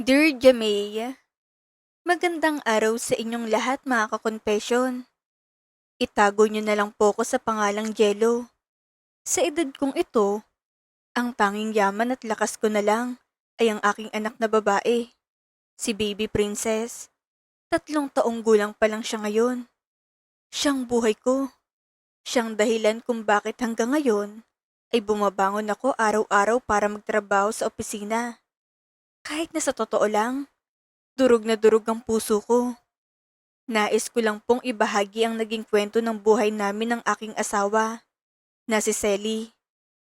Dear Jamey, magandang araw sa inyong lahat mga kakonfesyon. Itago niyo na lang po ko sa pangalang Jello. Sa edad kong ito, ang tanging yaman at lakas ko na lang ay ang aking anak na babae, si Baby Princess. 3 taong gulang pa lang siya ngayon. Siyang buhay ko. Siyang dahilan kung bakit hanggang ngayon ay bumabangon ako araw-araw para magtrabaho sa opisina. Kahit na sa totoo lang, durog na durog ang puso ko. Nais ko lang pong ibahagi ang naging kwento ng buhay namin ng aking asawa, na si Selly,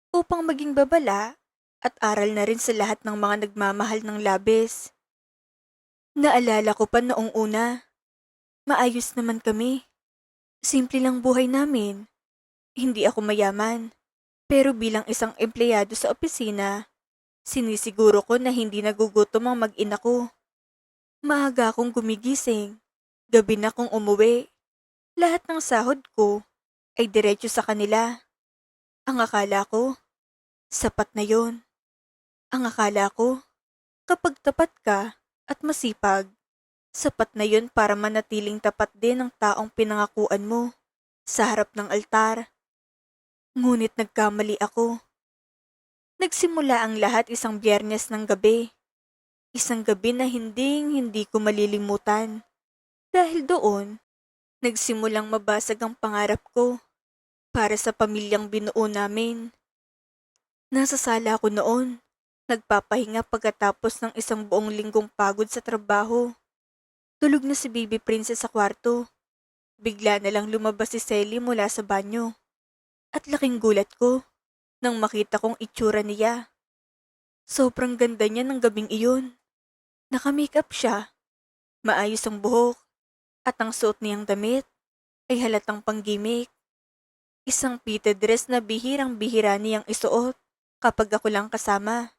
upang maging babala at aral na rin sa lahat ng mga nagmamahal ng labis. Naalala ko pa noong una, maayos naman kami. Simple lang buhay namin. Hindi ako mayaman, pero bilang isang empleyado sa opisina, sinisiguro ko na hindi nagugutom ang mag-ina ko. Maaga akong gumigising, gabi na akong umuwi. Lahat ng sahod ko ay diretso sa kanila. Ang akala ko, sapat na yon. Ang akala ko, kapag tapat ka at masipag, sapat na yon para manatiling tapat din ang taong pinangakuan mo sa harap ng altar. Ngunit nagkamali ako. Nagsimula ang lahat isang Biyernes ng gabi. Isang gabi na hindi ko malilimutan. Dahil doon, nagsimulang mabasag ang pangarap ko para sa pamilyang binuo namin. Nasa sala ko noon, nagpapahinga pagkatapos ng isang buong linggong pagod sa trabaho. Tulog na si Baby Princess sa kwarto. Bigla na lang lumabas si Selly mula sa banyo. At laking gulat ko nang makita kong itsura niya. Sobrang ganda niya ng gabing iyon. Naka-makeup siya, maayos ang buhok, at ang suot niyang damit ay halatang panggimik. Isang fitted dress na bihirang-bihira niyang isuot kapag ako lang kasama.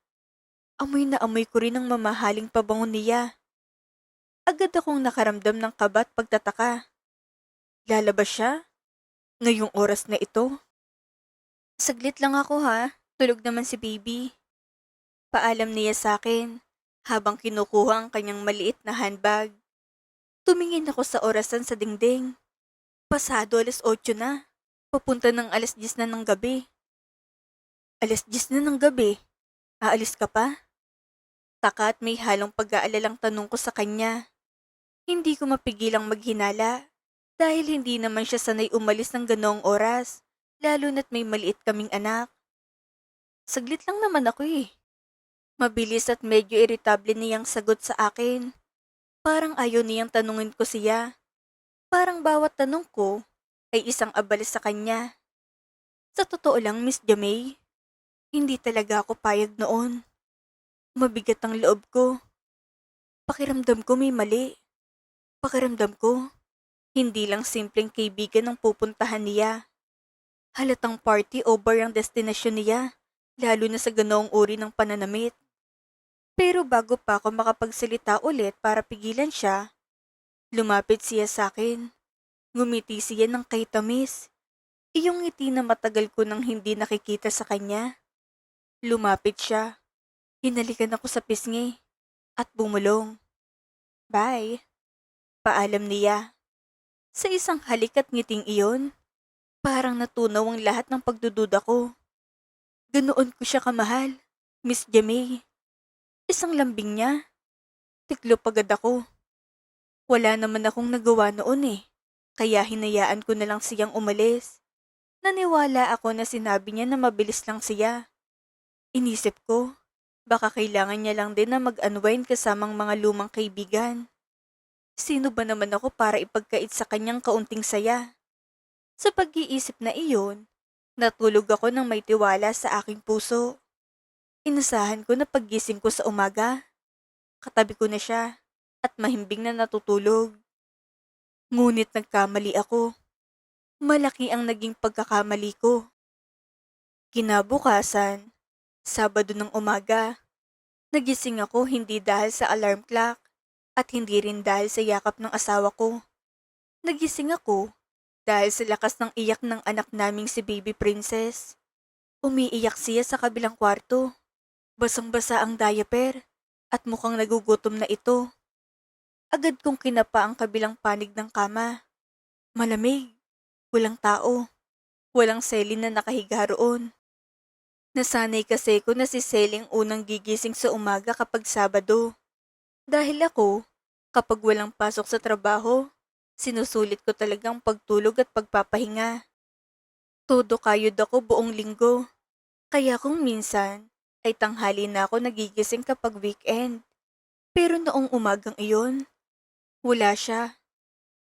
Amoy na amoy ko rin ang mamahaling pabango niya. Agad akong nakaramdam ng kaba at pagtataka. Lalabas siya? Ngayong oras na ito? Saglit lang ako ha, tulog naman si baby. Paalam niya sa akin habang kinukuha ang kanyang maliit na handbag. Tumingin ako sa orasan sa dingding. Pasado 8:00 na. Papunta ng 10:00 na ng gabi. 10:00 na ng gabi? Aalis ka pa? Taka at may halong pag-aalalang tanong ko sa kanya. Hindi ko mapigilang maghinala dahil hindi naman siya sanay umalis ng ganoong oras, lalo na't may maliit kaming anak. Saglit lang naman ako eh. Mabilis at medyo iritable niyang sagot sa akin. Parang ayaw niyang tanungin ko siya. Parang bawat tanong ko ay isang abala sa kanya. Sa totoo lang, Miss Jamey, hindi talaga ako payag noon. Mabigat ang loob ko. Pakiramdam ko may mali. Pakiramdam ko, hindi lang simpleng kaibigan ang pupuntahan niya. Halatang party over ang destinasyon niya, lalo na sa ganoong uri ng pananamit. Pero bago pa ako makapagsalita ulit para pigilan siya, lumapit siya sa akin. Ngumiti siya ng kay tamis. Iyong ngiti na matagal ko nang hindi nakikita sa kanya. Lumapit siya. Hinalikan ako sa pisngi at bumulong. Bye. Paalam niya. Sa isang halik at ngiting iyon, parang natunaw ang lahat ng pagdududa ko. Ganoon ko siya kamahal, Miss Jamey. Isang lambing niya. Tiklop agad ako. Wala naman akong nagawa noon eh. Kaya hinayaan ko na lang siyang umalis. Naniwala ako na sinabi niya na mabilis lang siya. Inisip ko, baka kailangan niya lang din na mag-unwind kasamang mga lumang kaibigan. Sino ba naman ako para ipagkait sa kanyang kaunting saya? Sa pag-iisip na iyon, natulog ako ng may tiwala sa aking puso. Inasahan ko na paggising ko sa umaga, katabi ko na siya at mahimbing na natutulog. Ngunit nagkamali ako. Malaki ang naging pagkakamali ko. Kinabukasan, Sabado ng umaga, nagising ako hindi dahil sa alarm clock at hindi rin dahil sa yakap ng asawa ko. Nagising ako dahil sa lakas ng iyak ng anak naming si Baby Princess. Umiiyak siya sa kabilang kwarto. Basang-basa ang diaper at mukhang nagugutom na ito. Agad kong kinapa ang kabilang panig ng kama. Malamig, walang tao, walang Selly na nakahiga roon. Nasanay kasi ko na si Selly ang unang gigising sa umaga kapag Sabado. Dahil ako, kapag walang pasok sa trabaho, sinusulit ko talagang pagtulog at pagpapahinga. Todo kayod ako buong linggo. Kaya kung minsan, ay tanghali na ako nagigising kapag weekend. Pero noong umagang iyon, wala siya.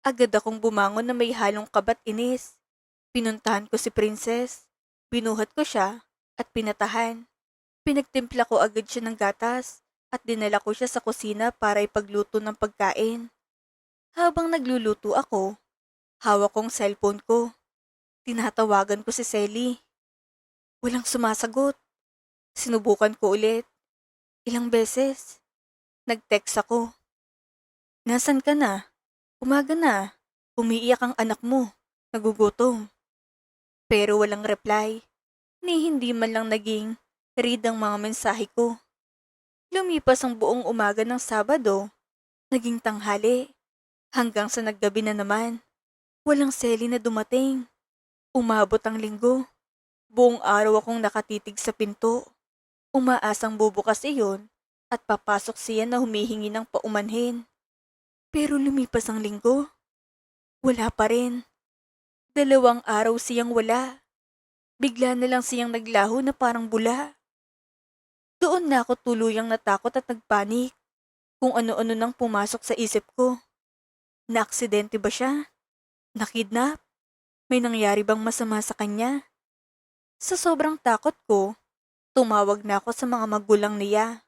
Agad akong bumangon na may halong kabat inis. Pinuntahan ko si Princess. Binuhat ko siya at pinatahan. Pinagtimpla ko agad siya ng gatas at dinala ko siya sa kusina para ipagluto ng pagkain. Habang nagluluto ako, hawak kong cellphone ko. Tinatawagan ko si Selly. Walang sumasagot. Sinubukan ko ulit. Ilang beses. Nag-text ako. Nasaan ka na? Umaga na. Umiiyak ang anak mo. Nagugutom. Pero walang reply. Ni hindi man lang naging read ang mga mensahe ko. Lumipas ang buong umaga ng Sabado. Naging tanghali. Hanggang sa naggabi na naman. Walang Selly na dumating. Umabot ang linggo. Buong araw akong nakatitig sa pinto. Umaasang bubukas iyon at papasok siya na humihingi ng paumanhin. Pero lumipas ang linggo. Wala pa rin. 2 araw siyang wala. Bigla na lang siyang naglaho na parang bula. Doon na ako tuluyang natakot at nagpanik. Kung ano-ano nang pumasok sa isip ko. Naaksidente ba siya? Nakidnap? May nangyari bang masama sa kanya? Sa sobrang takot ko, tumawag na ako sa mga magulang niya.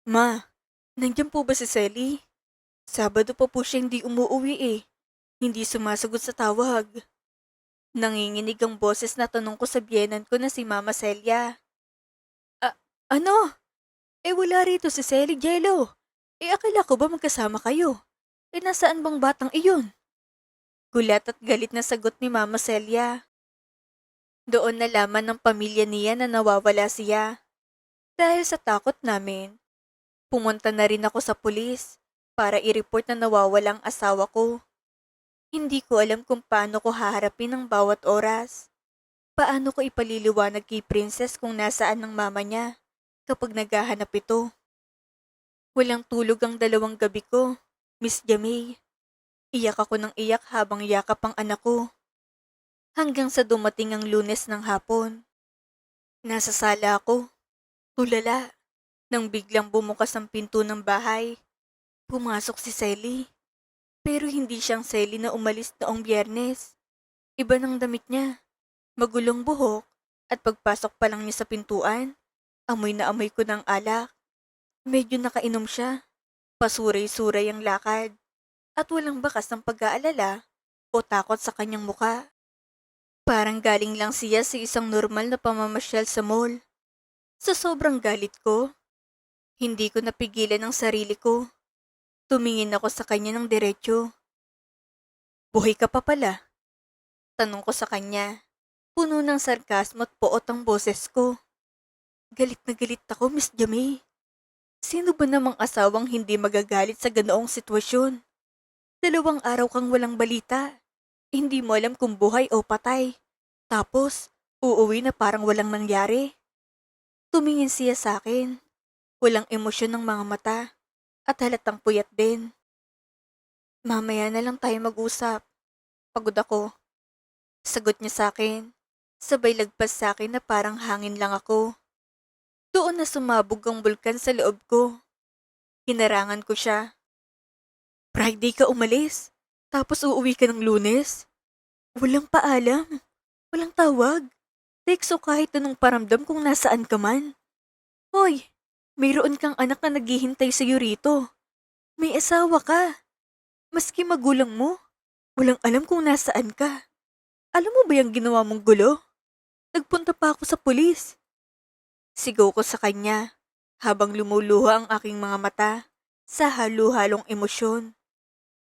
Ma, nandiyan po ba si Selly? Sabado pa po siya hindi umuwi eh. Hindi sumasagot sa tawag. Nanginginig ang boses na tanong ko sa biyenan ko na si Mama Celia. Ano? Wala rito si Selly, Jello. Akala ko ba magkasama kayo? Nasaan bang batang iyon? Gulat at galit na sagot ni Mama Celia. Doon nalaman ng pamilya niya na nawawala siya. Dahil sa takot namin, pumunta na rin ako sa pulis para i-report na nawawalang asawa ko. Hindi ko alam kung paano ko haharapin ang bawat oras. Paano ko ipaliliwanag kay Princess kung nasaan ang mama niya kapag naghahanap ito. Walang tulog ang 2 gabi ko, Miss Jamie. Iyak ako ng iyak habang yakap ang anak ko. Hanggang sa dumating ang Lunes ng hapon. Nasa sala ako, tulala, nang biglang bumukas ang pinto ng bahay. Pumasok si Selly. Pero hindi siyang Selly na umalis noong Biyernes. Iba ng damit niya. Magulong buhok at pagpasok pa lang niya sa pintuan, amoy na amoy ko ng alak. Medyo nakainom siya. Pasuray-suray ang lakad. At walang bakas ng pag-aalala o takot sa kanyang muka. Parang galing lang siya sa isang normal na pamamasyal sa mall. Sa sobrang galit ko, hindi ko napigilan ang sarili ko. Tumingin ako sa kanya ng diretsyo. Buhay ka pa pala? Tanong ko sa kanya. Puno ng sarkasmo at poot ang boses ko. Galit na galit ako, Miss Jamie. Sino ba namang asawang hindi magagalit sa ganoong sitwasyon? 2 araw kang walang balita. Hindi mo alam kung buhay o patay. Tapos, uuwi na parang walang nangyari. Tumingin siya sa akin. Walang emosyon ng mga mata. At halatang puyat din. Mamaya na lang tayo mag-usap. Pagod ako. Sagot niya sa akin. Sabay lagpas sa akin na parang hangin lang ako. Doon na sumabog ang bulkan sa loob ko. Hinarangan ko siya. Friday ka umalis. Tapos uuwi ka ng Lunes? Walang paalam. Walang tawag. Text o kahit anong paramdam kung nasaan ka man. Hoy, mayroon kang anak na naghihintay sa'yo rito. May asawa ka. Maski magulang mo, walang alam kung nasaan ka. Alam mo ba yung ginawa mong gulo? Nagpunta pa ako sa pulis. Sigaw ko sa kanya habang lumuluha ang aking mga mata sa halo-halong emosyon.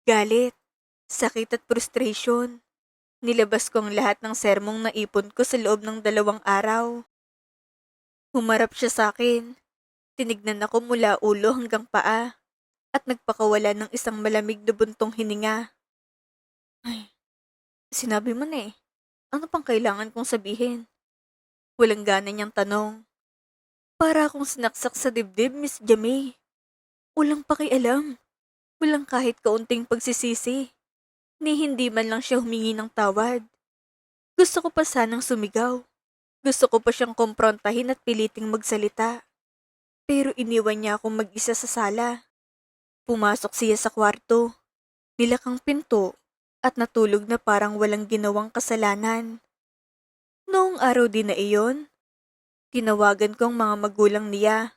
Galit, sakit at frustration. Nilabas ko ang lahat ng sermong naipon ko sa loob ng 2 araw. Humarap siya sa akin. Tinignan ako mula ulo hanggang paa at nagpakawala ng isang malamig na buntong hininga. Ay, sinabi mo na eh. Ano pang kailangan kong sabihin? Walang gana niyang tanong. Para akong sinaksak sa dibdib, Miss Jamie. Walang pakialam. Walang kahit kaunting pagsisisi. Ni hindi man lang siya humingi ng tawad. Gusto ko pa sanang sumigaw. Gusto ko pa siyang komprontahin at piliting magsalita. Pero iniwan niya akong mag-isa sa sala. Pumasok siya sa kwarto. Nilakang pinto at natulog na parang walang ginawang kasalanan. Noong araw din na iyon, tinawagan ko ang mga magulang niya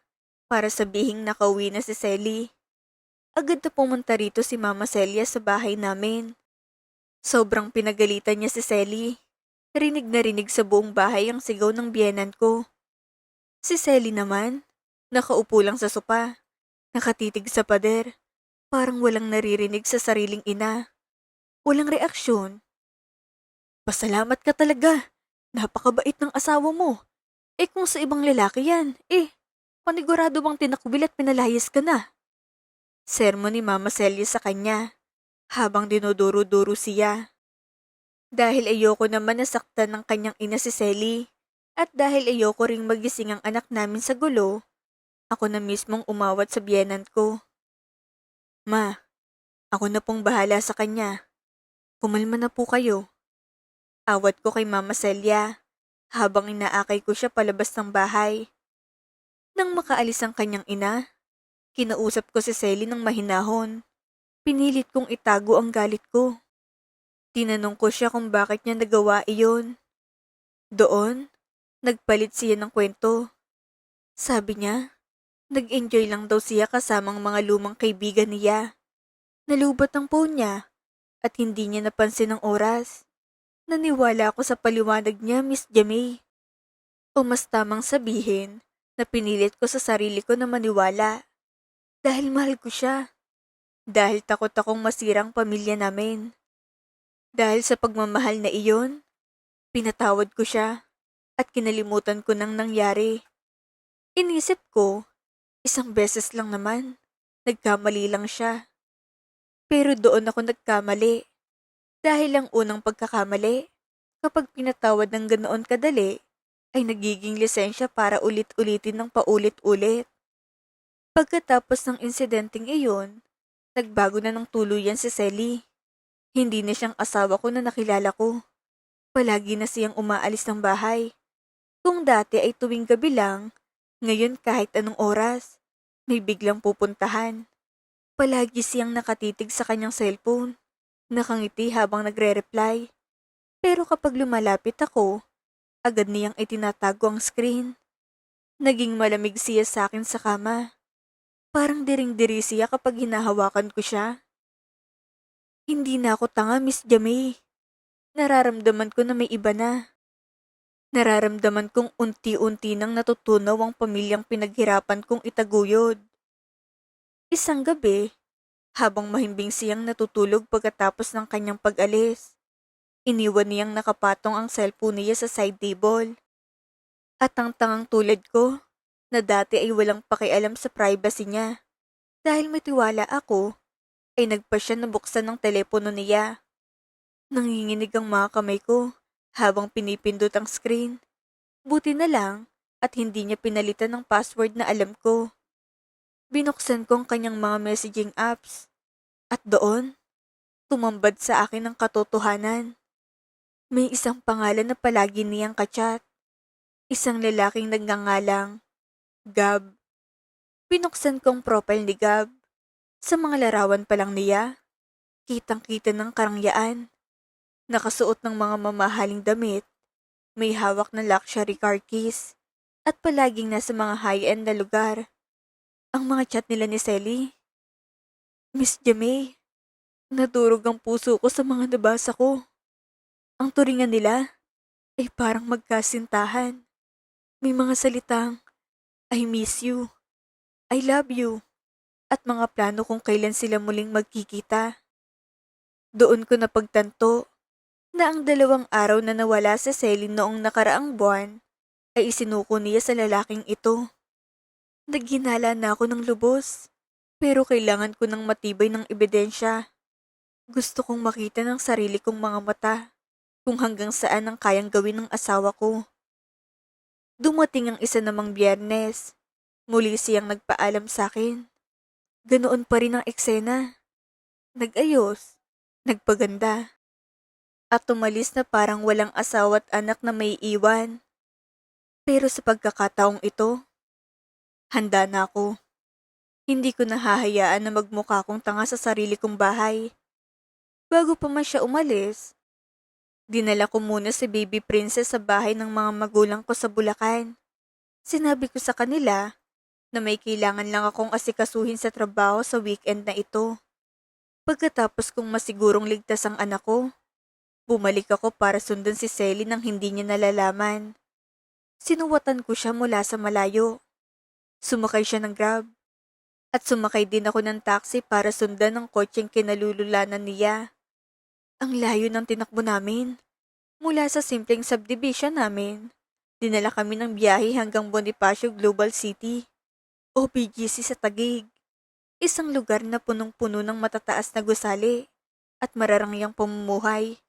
para sabihing nakauwi na si Selly. Agad na pumunta rito si Mama Celia sa bahay namin. Sobrang pinagalitan niya si Selly. Rinig na rinig sa buong bahay ang sigaw ng biyenan ko. Si Selly naman, nakaupo lang sa sopa, nakatitig sa pader, parang walang naririnig sa sariling ina. Walang reaksyon. Pasalamat ka talaga. Napakabait ng asawa mo. Kung sa ibang lalaki yan, panigurado bang tinakbil at pinalayas ka na? Sermon ni Mama Celia sa kanya, habang dinuduro-duro siya. Dahil ayoko naman nasaktan ng kanyang ina si Selly, at dahil ayoko ring magising ang anak namin sa gulo, ako na mismong umawat sa biyenan ko. Ma, ako na pong bahala sa kanya. Kumalma na po kayo. Awat ko kay Mama Celia, habang inaakay ko siya palabas ng bahay. Nang makaalis ang kanyang ina, kinausap ko si Selly ng mahinahon. Pinilit kong itago ang galit ko. Tinanong ko siya kung bakit niya nagawa iyon. Doon, nagpalit siya ng kwento. Sabi niya, nag-enjoy lang daw siya kasamang mga lumang kaibigan niya. Nalubot ang phone niya at hindi niya napansin ang oras. Naniwala ako sa paliwanag niya, Miss Jamie. O mas tamang sabihin na pinilit ko sa sarili ko na maniwala. Dahil mahal ko siya. Dahil takot akong masirang pamilya namin. Dahil sa pagmamahal na iyon, pinatawad ko siya at kinalimutan ko nang nangyari. Inisip ko, isang beses lang naman, nagkamali lang siya. Pero doon ako nagkamali. Dahil ang unang pagkakamali, kapag pinatawad ng ganoon kadali, ay nagiging lisensya para ulit-ulitin ng paulit-ulit. Pagkatapos ng insidenteng iyon, nagbago na ng tuluyan si Selly. Hindi na siyang asawa ko na nakilala ko. Palagi na siyang umaalis ng bahay. Kung dati ay tuwing gabi lang, ngayon kahit anong oras, may biglang pupuntahan. Palagi siyang nakatitig sa kanyang cellphone, nakangiti habang nagre-reply. Pero kapag lumalapit ako, agad niyang itinatago ang screen. Naging malamig siya sa akin sa kama. Parang diring-diri siya kapag hinahawakan ko siya. Hindi na ako tanga, Miss Jamie. Nararamdaman ko na may iba na. Nararamdaman kong unti-unti nang natutunaw ang pamilyang pinaghirapan kong itaguyod. Isang gabi, habang mahimbing siyang natutulog pagkatapos ng kanyang pag-alis, iniwan niyang nakapatong ang cellphone niya sa side table. At ang tangang tulad ko, na dati ay walang pakialam sa privacy niya. Dahil may tiwala ako, ay nagpa siya na buksan ng telepono niya. Nanginginig ang mga kamay ko habang pinipindot ang screen. Buti na lang at hindi niya pinalitan ng password na alam ko. Binuksan ko ang kanyang mga messaging apps at doon, tumambad sa akin ang katotohanan. May isang pangalan na palagi niyang kachat. Isang lalaking nagngangalang Gab. Binuksan ko ang profile ni Gab. Sa mga larawan pa lang niya, kitang-kita ng karangyaan. Nakasuot ng mga mamahaling damit, may hawak na luxury car keys, at palaging nasa mga high-end na lugar. Ang mga chat nila ni Selly. Miss Jamie, nadurog ang puso ko sa mga nabasa ko. Ang turingan nila ay parang magkasintahan. May mga salitang, I miss you, I love you, at mga plano kung kailan sila muling magkikita. Doon ko napagtanto na ang 2 araw na nawala si Selly noong nakaraang buwan ay isinuko niya sa lalaking ito. Naghinala na ako ng lubos. Pero kailangan ko ng matibay ng ebidensya. Gusto kong makita ng sarili kong mga mata kung hanggang saan ang kayang gawin ng asawa ko. Dumating ang isa namang Biyernes. Muli siyang nagpaalam sa akin. Ganoon pa rin ang eksena. Nag-ayos, nagpaganda, at tumalis na parang walang asawa at anak na may iwan. Pero sa pagkakataong ito, handa na ako. Hindi ko nahahayaan na magmukha kong tanga sa sarili kong bahay. Bago pa man siya umalis, dinala ko muna si baby princess sa bahay ng mga magulang ko sa Bulacan. Sinabi ko sa kanila na may kailangan lang akong asikasuhin sa trabaho sa weekend na ito. Pagkatapos kong masigurong ligtas ang anak ko, bumalik ako para sundan si Selly nang hindi niya nalalaman. Sinuwatan ko siya mula sa malayo. Sumakay siya ng Grab. At sumakay din ako ng taxi para sundan ang kotseng kinalululanan niya. Ang layo ng tinakbo namin. Mula sa simpleng subdivision namin, dinala kami ng biyahe hanggang Bonifacio Global City o BGC sa Taguig. Isang lugar na punong-puno ng matataas na gusali at mararangyang pamumuhay.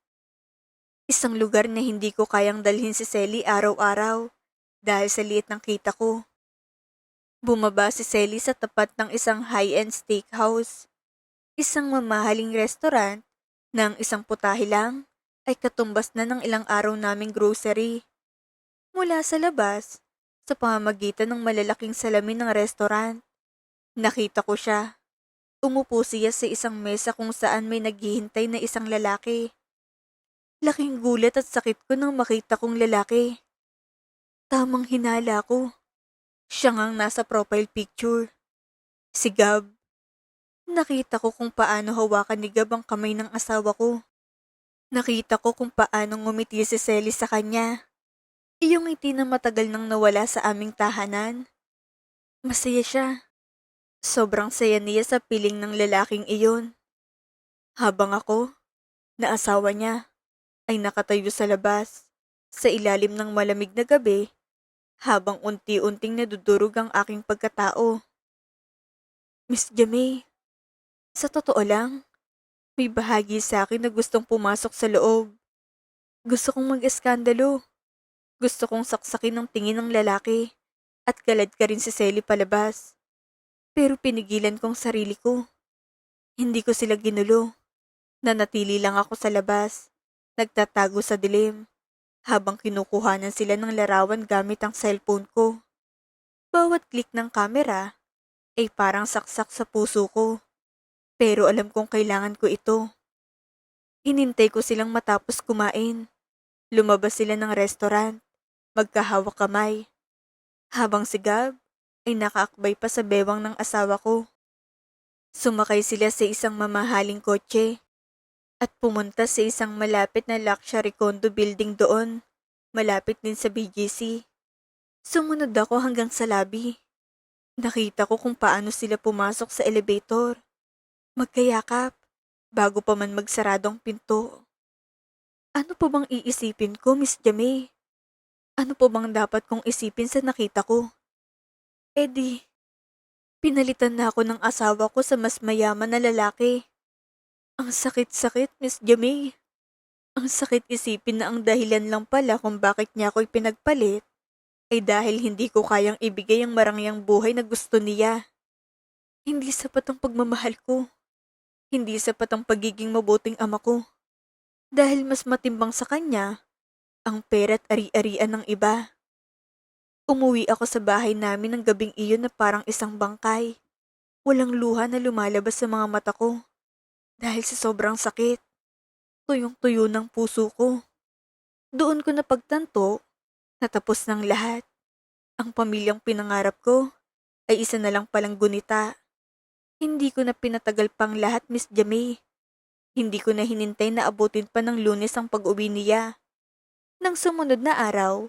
Isang lugar na hindi ko kayang dalhin si Selly araw-araw dahil sa liit ng kita ko. Bumaba si Selly sa tapat ng isang high-end steakhouse. Isang mamahaling restaurant na ang isang putahe lang ay katumbas na ng ilang araw naming grocery. Mula sa labas, sa pamamagitan ng malalaking salamin ng restaurant, nakita ko siya. Umupo siya sa isang mesa kung saan may naghihintay na isang lalaki. Laking gulat at sakit ko nang makita kong lalaki. Tamang hinala ko. Siya ngang nasa profile picture. Si Gab. Nakita ko kung paano hawakan ni Gab ang kamay ng asawa ko. Nakita ko kung paano ngumiti si Selly sa kanya. Iyong ngiti na matagal nang nawala sa aming tahanan. Masaya siya. Sobrang saya niya sa piling ng lalaking iyon. Habang ako, na asawa niya, ay nakatayo sa labas, sa ilalim ng malamig na gabi, habang unti-unting nadudurog ang aking pagkatao. Miss Jamie, sa totoo lang, may bahagi sa akin na gustong pumasok sa loob. Gusto kong mag-eskandalo. Gusto kong saksakin ng tingin ng lalaki at galad ka rin si Selly palabas. Pero pinigilan kong sarili ko. Hindi ko sila ginulo. Nanatili lang ako sa labas, nagtatago sa dilim, habang kinukuhanan sila ng larawan gamit ang cellphone ko. Bawat click ng kamera ay parang saksak sa puso ko. Pero alam kong kailangan ko ito. Hinintay ko silang matapos kumain. Lumabas sila ng restaurant, magkahawak kamay. Habang si Gab ay nakaakbay pa sa bewang ng asawa ko. Sumakay sila sa isang mamahaling kotse at pumunta sa isang malapit na luxury condo building doon, malapit din sa BGC. Sumunod ako hanggang sa lobby. Nakita ko kung paano sila pumasok sa elevator. Magkayakap, bago pa man magsarado ang pinto. Ano pa bang iisipin ko, Miss Jamie? Ano pa bang dapat kong isipin sa nakita ko? Eddie, pinalitan na ako ng asawa ko sa mas mayaman na lalaki. Ang sakit-sakit, Miss Jamie. Ang sakit isipin na ang dahilan lang pala kung bakit niya ako'y pinagpalit ay dahil hindi ko kayang ibigay ang marangyang buhay na gusto niya. Hindi sapat ang pagmamahal ko. Hindi sapat ang pagiging mabuting ama ko. Dahil mas matimbang sa kanya ang pera at ari-arian ng iba. Umuwi ako sa bahay namin ng gabing iyon na parang isang bangkay. Walang luha na lumalabas sa mga mata ko. Dahil sa sobrang sakit, tuyong-tuyo ng puso ko. Doon ko napagtanto na tapos ng lahat. Ang pamilyang pinangarap ko ay isa na lang palang gunita. Hindi ko na pinatagal pang lahat, Miss Jamie. Hindi ko na hinintay na abutin pa ng Lunes ang pag-uwi niya. Nang sumunod na araw,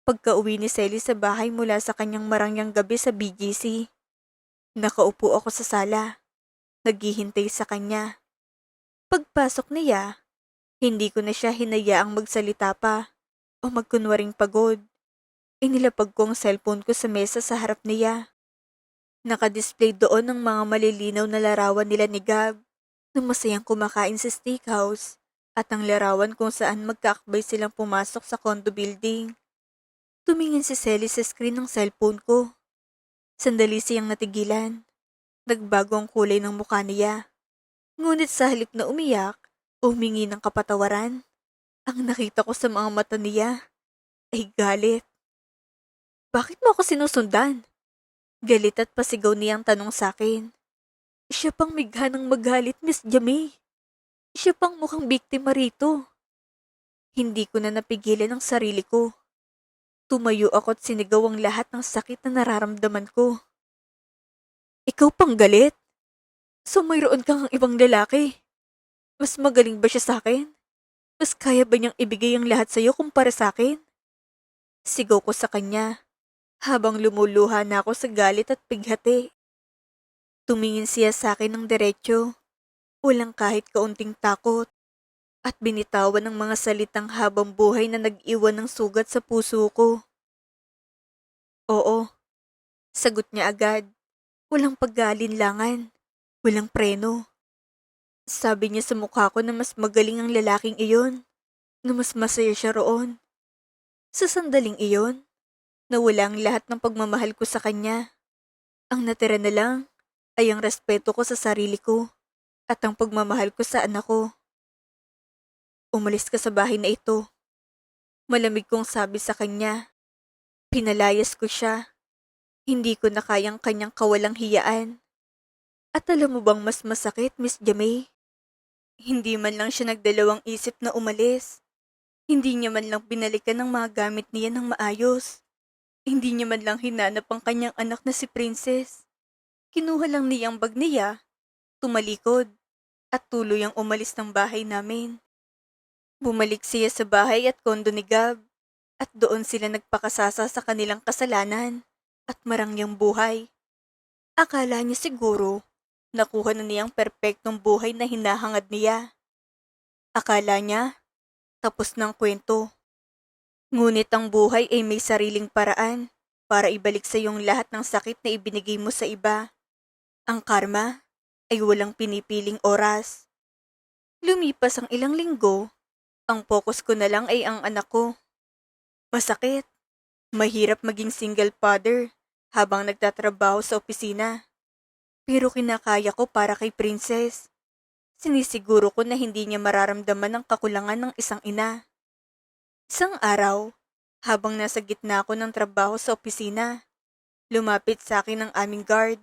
pagka-uwi ni Selly sa bahay mula sa kanyang marangyang gabi sa BGC, nakaupo ako sa sala, naghihintay sa kanya. Pagpasok niya, hindi ko na siya hinayaang magsalita pa o magkunwaring pagod. Inilapag ko ang cellphone ko sa mesa sa harap niya. Nakadisplay doon ang mga malilinaw na larawan nila ni Gab na masayang kumakain sa steakhouse at ang larawan kung saan magkaakbay silang pumasok sa condo building. Tumingin si Selly sa screen ng cellphone ko. Sandali siyang natigilan. Nagbago ang kulay ng mukha niya. Ngunit sa halip na umiyak o humingi ng kapatawaran, ang nakita ko sa mga mata niya ay galit. Bakit mo ako sinusundan? Galit at pasigaw niyang tanong sa akin. Siya pang migha ng magalit, Miss Jamie. Siya pang mukhang biktima rito. Hindi ko na napigilan ang sarili ko. Tumayo ako at sinigaw ang lahat ng sakit na nararamdaman ko. Ikaw pang galit? So mayroon kang ibang lalaki? Mas magaling ba siya sa akin? Mas kaya ba niyang ibigay ang lahat sa'yo kumpara sa akin? Sigaw ko sa kanya, habang lumuluha na ako sa galit at pighati. Tumingin siya sa akin ng diretsyo, walang kahit kaunting takot, at binitawan ng mga salitang habang buhay na nag-iwan ng sugat sa puso ko. Oo, sagot niya agad. Walang pag-aalinlangan, walang preno. Sabi niya sa mukha ko na mas magaling ang lalaking iyon, na mas masaya siya roon. Sa sandaling iyon, nawala ang lahat ng pagmamahal ko sa kanya. Ang natira na lang ay ang respeto ko sa sarili ko at ang pagmamahal ko sa anak ko. Umalis ka sa bahay na ito. Malamig kong sabi sa kanya. Pinalayas ko siya. Hindi ko na kayang kanyang kawalang hiyaan. At alam mo bang mas masakit, Miss Jamie? Hindi man lang siya nagdalawang isip na umalis. Hindi niya man lang binalikan ang mga gamit niya ng maayos. Hindi niya man lang hinanap ang kanyang anak na si Princess. Kinuha lang niya ang bag niya, tumalikod, at tuluyang umalis ng bahay namin. Bumalik siya sa bahay at kondo ni Gab, at doon sila nagpakasasa sa kanilang kasalanan at marangyang buhay. Akala niya siguro, nakuha na niyang perpektong buhay na hinahangad niya. Akala niya, tapos ng kwento. Ngunit ang buhay ay may sariling paraan para ibalik sa iyong lahat ng sakit na ibinigay mo sa iba. Ang karma ay walang pinipiling oras. Lumipas ang ilang linggo, ang focus ko na lang ay ang anak ko. Masakit. Mahirap maging single father habang nagtatrabaho sa opisina. Pero kinakaya ko para kay Princess. Sinisiguro ko na hindi niya mararamdaman ang kakulangan ng isang ina. Isang araw, habang nasa gitna ako ng trabaho sa opisina, lumapit sa akin ang aming guard.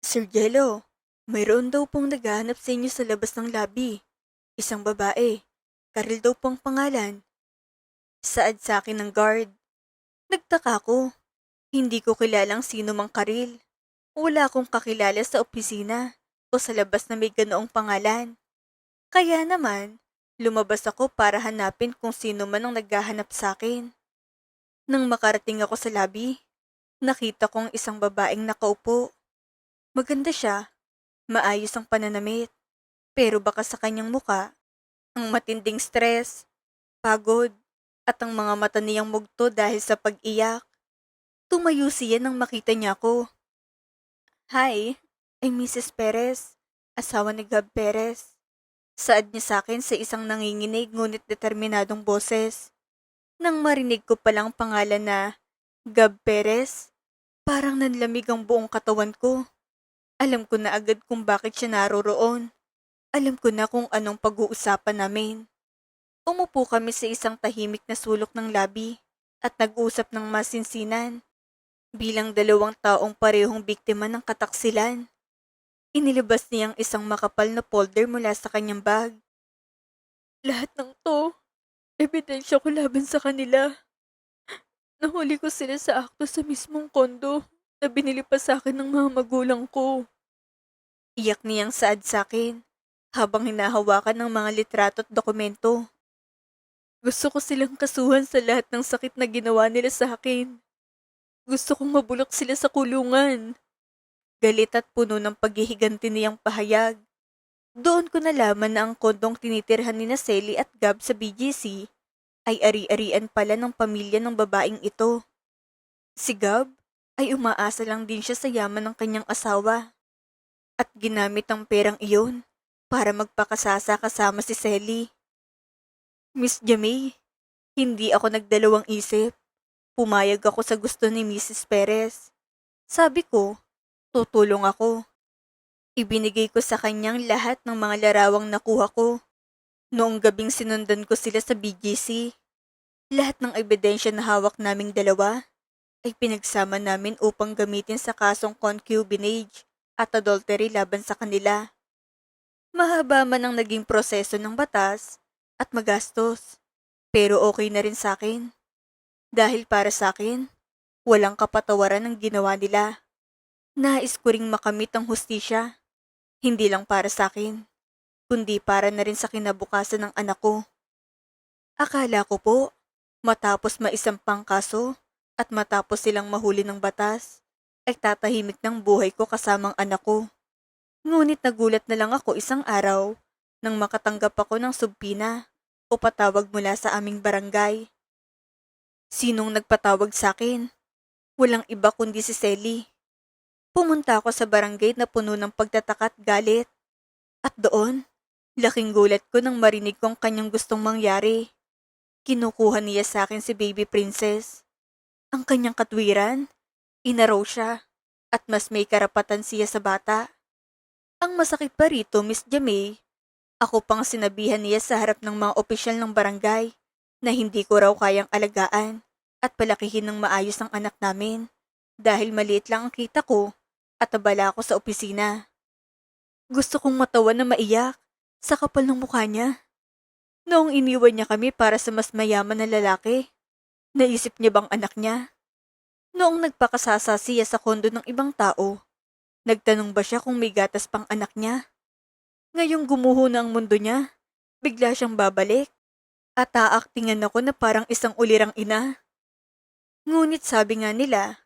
Sir Jello, mayroon daw pong naghahanap sa inyo sa labas ng lobby. Isang babae. Karil daw pong pangalan. Saad sa akin ng guard. Nagtaka ko. Hindi ko kilalang sino mang Karil. Wala akong kakilala sa opisina o sa labas na may ganoong pangalan. Kaya naman, lumabas ako para hanapin kung sino man ang naghahanap sa akin. Nang makarating ako sa lobby, nakita kong isang babaeng nakaupo. Maganda siya, maayos ang pananamit, pero baka sa kanyang muka, ang matinding stress, pagod, at ang mga mata niyang mugto dahil sa pag-iyak. Tumayo siya nang makita niya ako. Hi, I'm Mrs. Perez, asawa ni Gab Perez. Saad niya sa akin sa isang nanginginig ngunit determinadong boses. Nang marinig ko palang pangalan na Gab Perez, parang nanlamig ang buong katawan ko. Alam ko na agad kung bakit siya naroroon. Alam ko na kung anong pag-uusapan namin. Umupo kami sa isang tahimik na sulok ng labi at nag-usap ng masinsinan. Bilang dalawang taong parehong biktima ng kataksilan. Inilabas niyang isang makapal na folder mula sa kanyang bag. Lahat ng to, ebidensya ko laban sa kanila. Nahuli ko sila sa akto sa mismong kondo na binili pa sa akin ng mga magulang ko. Iyak niyang saad sa akin habang hinahawakan ng mga litrato at dokumento. Gusto ko silang kasuhan sa lahat ng sakit na ginawa nila sa akin. Gusto kong mabulok sila sa kulungan. Galit at puno ng paghihiganti niyang pahayag. Doon ko nalaman na ang kondong tinitirhan ni Selly at Gab sa BGC ay ari-arian pala ng pamilya ng babaeng ito. Si Gab, ay umaasa lang din siya sa yaman ng kanyang asawa at ginamit ang perang iyon para magpakasasa kasama si Selly. Miss Jamie, hindi ako nagdalawang isip. Pumayag ako sa gusto ni Mrs. Perez. Sabi ko, tutulong ako. Ibinigay ko sa kanyang lahat ng mga larawang nakuha ko. Noong gabing sinundan ko sila sa BGC, lahat ng ebidensya na hawak naming dalawa ay pinagsama namin upang gamitin sa kasong concubinage at adultery laban sa kanila. Mahaba man ang naging proseso ng batas at magastos, pero okay na rin sa akin. Dahil para sa akin, walang kapatawaran ang ginawa nila. Nais ko ring makamit ang hustisya, hindi lang para sa akin, kundi para na rin sa kinabukasan ng anak ko. Akala ko po, matapos maisampang kaso at matapos silang mahuli ng batas, ay tatahimik ng buhay ko kasamang anak ko. Ngunit nagulat na lang ako isang araw nang makatanggap ako ng subpina o patawag mula sa aming barangay. Sinong nagpatawag sa akin? Walang iba kundi si Selly. Pumunta ako sa barangay na puno ng pagtataka at galit. At doon, laking gulat ko nang marinig kong kanyang gustong mangyari. Kinukuha niya sa akin si baby princess. Ang kanyang katwiran, inaraw siya, at mas may karapatan siya sa bata. Ang masakit pa rito, Miss Jamie, ako pang sinabihan niya sa harap ng mga opisyal ng barangay na hindi ko raw kayang alagaan at palakihin ng maayos ang anak namin dahil maliit lang ang kita ko at abala ako sa opisina. Gusto kong matawa na maiyak sa kapal ng mukha niya. Noong iniwan niya kami para sa mas mayaman na lalaki, naisip niya bang anak niya? Noong nagpakasasa siya sa kondo ng ibang tao, nagtanong ba siya kung may gatas pang anak niya? Ngayong gumuho na ang mundo niya, bigla siyang babalik at aaktingan ako na parang isang ulirang ina. Ngunit sabi nga nila,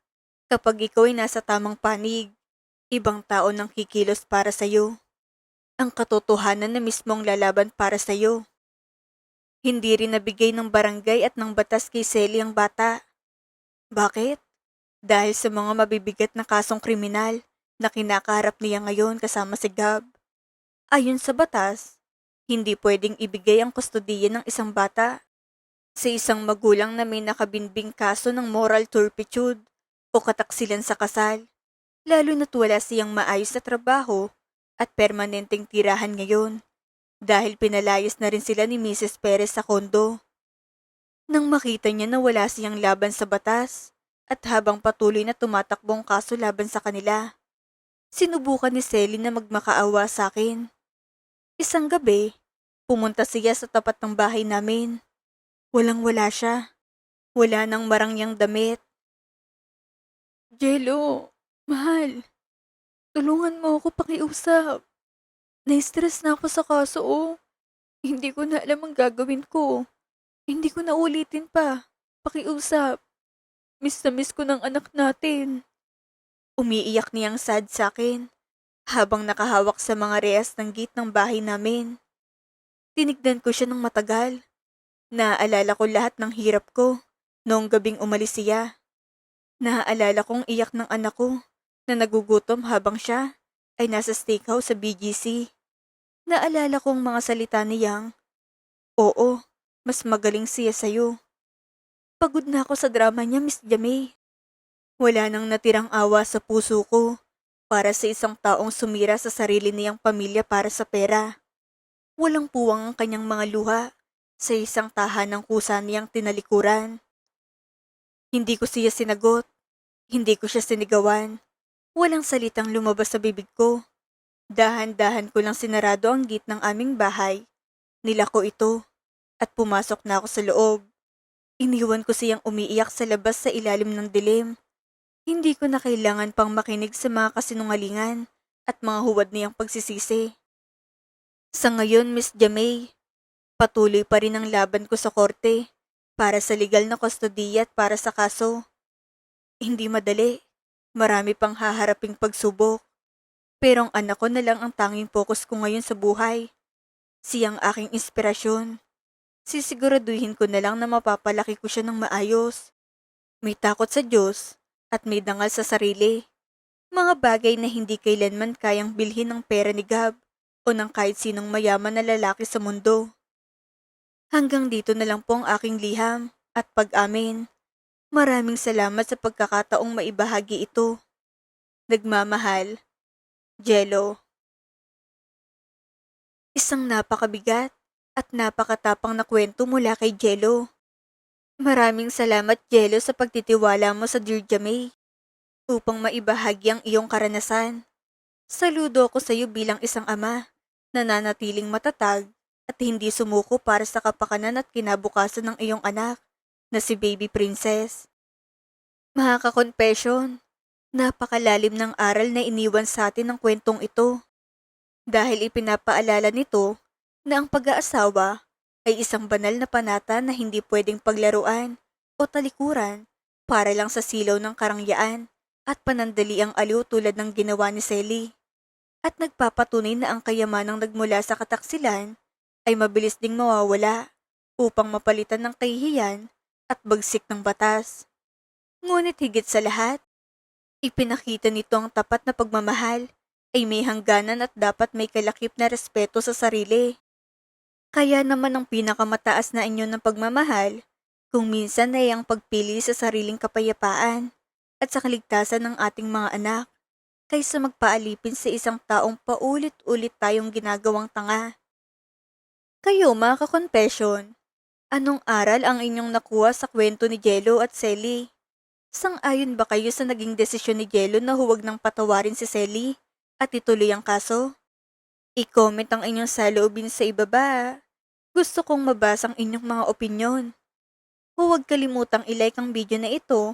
kapag ikaw ay nasa tamang panig, ibang tao nang kikilos para sa'yo. Ang katotohanan na mismo ang lalaban para sa'yo. Hindi rin nabigay ng barangay at ng batas kay Selly ang bata. Bakit? Dahil sa mga mabibigat na kasong kriminal na kinakaharap niya ngayon kasama si Gab. Ayon sa batas, hindi pwedeng ibigay ang kustodiya ng isang bata sa isang magulang na may nakabinbing kaso ng moral turpitude o kataksilan sa kasal, lalo na't wala siyang maayos na trabaho at permanenteng tirahan ngayon dahil pinalayas na rin sila ni Mrs. Perez sa kondo. Nang makita niya na wala siyang laban sa batas at habang patuloy na tumatakbong kaso laban sa kanila, sinubukan ni Selly na magmakaawa sa akin. Isang gabi, pumunta siya sa tapat ng bahay namin. Walang-wala siya. Wala nang marangyang damit. Jello, mahal, tulungan mo ako pakiusap. Na-stress na ako sa kaso oh. Hindi ko na alam ang gagawin ko. Hindi ko na ulitin pa. Pakiusap. Miss na miss ko ng anak natin. Umiiyak niyang sad sa akin habang nakahawak sa mga rehas ng gate ng bahay namin. Tinignan ko siya ng matagal. Naaalala ko lahat ng hirap ko noong gabing umalis siya. Naaalala kong iyak ng anak ko na nagugutom habang siya ay nasa steakhouse sa BGC. Naalala kong mga salita niyang, "Oo, mas magaling siya sa'yo." Pagod na ako sa drama niya, Miss Jamie. Wala nang natirang awa sa puso ko para sa isang taong sumira sa sarili niyang pamilya para sa pera. Walang puwang ang kanyang mga luha sa isang tahanang kusa niyang tinalikuran. Hindi ko siya sinagot, hindi ko siya sinigawan. Walang salitang lumabas sa bibig ko. Dahan-dahan ko lang sinarado ang gate ng aming bahay. Nilako ito at pumasok na ako sa loob. Iniwan ko siyang umiiyak sa labas sa ilalim ng dilim. Hindi ko na kailangan pang makinig sa mga kasinungalingan at mga huwad niyang pagsisisi. Sa ngayon, Miss Jamie, patuloy pa rin ang laban ko sa korte para sa legal na kustodiya at para sa kaso. Hindi madali. Marami pang haharaping pagsubok. Pero ang anak ko na lang ang tanging focus ko ngayon sa buhay. Siyang aking inspirasyon. Sisiguraduhin ko na lang na mapapalaki ko siya ng maayos. May takot sa Diyos at may dangal sa sarili. Mga bagay na hindi kailanman kayang bilhin ng pera ni Gab o ng kahit sinong mayaman na lalaki sa mundo. Hanggang dito na lang po ang aking liham at pag-amin. Maraming salamat sa pagkakataong maibahagi ito. Nagmamahal, Jello. Isang napakabigat at napakatapang na kwento mula kay Jello. Maraming salamat, Jello, sa pagtitiwala mo sa Dear Jamay upang maibahagi ang iyong karanasan. Saludo ako sa iyo bilang isang ama, nananatiling matatag at hindi sumuko para sa kapakanan at kinabukasan ng iyong anak na si Baby Princess. Mga ka-confession, napakalalim ng aral na iniwan sa atin ng kwentong ito dahil ipinapaalala nito na ang pag-aasawa ay isang banal na panata na hindi pwedeng paglaruan o talikuran para lang sa silaw ng karangyaan at panandaliang aliw tulad ng ginawa ni Selly. At nagpapatunay na ang kayamanang nagmula sa kataksilan ay mabilis ding mawawala upang mapalitan ng kahihiyan at bagsik ng batas. Ngunit higit sa lahat, ipinakita nito ang tapat na pagmamahal ay may hangganan at dapat may kalakip na respeto sa sarili. Kaya naman ang pinakamataas na inyo ng pagmamahal kung minsan ay ang pagpili sa sariling kapayapaan at sa kaligtasan ng ating mga anak kaysa magpaalipin sa isang taong paulit-ulit tayong ginagawang tanga. Kayo mga ka-confession, anong aral ang inyong nakuha sa kwento ni Jello at Selly? Sang-ayon ba kayo sa naging desisyon ni Jello na huwag nang patawarin si Selly at ituloy ang kaso? I-comment ang inyong saloobin sa ibaba. Gusto kong mabasa ang inyong mga opinyon. Huwag kalimutang i-like ang video na ito,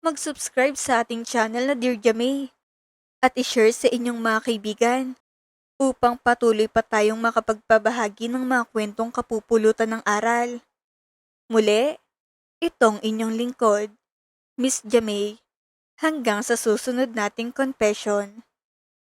mag-subscribe sa ating channel na Dear Jamay, at i-share sa inyong mga kaibigan upang patuloy pa tayong makapagpabahagi ng mga kwentong kapupulutan ng aral. Muli, itong inyong lingkod, Miss Jamay. Hanggang sa susunod nating confession.